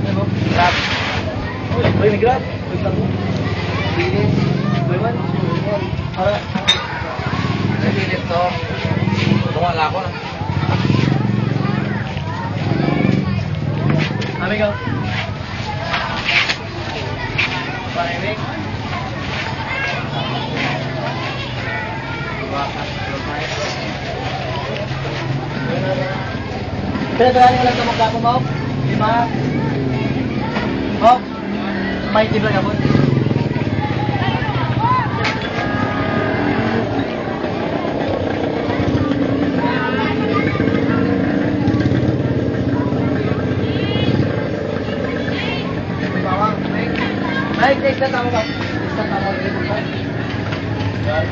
Grab. Uy, may grab. Uy, lang mo. Bilis. Uy, man. Para. Bilis to. Tumala ko na. Amigo. Parinig. Pinagdaan mo lang sa mga ko, Mom. Lima. Mom. May tibla ka po. Mike, next na tama ba? Next na tama ba? Yan.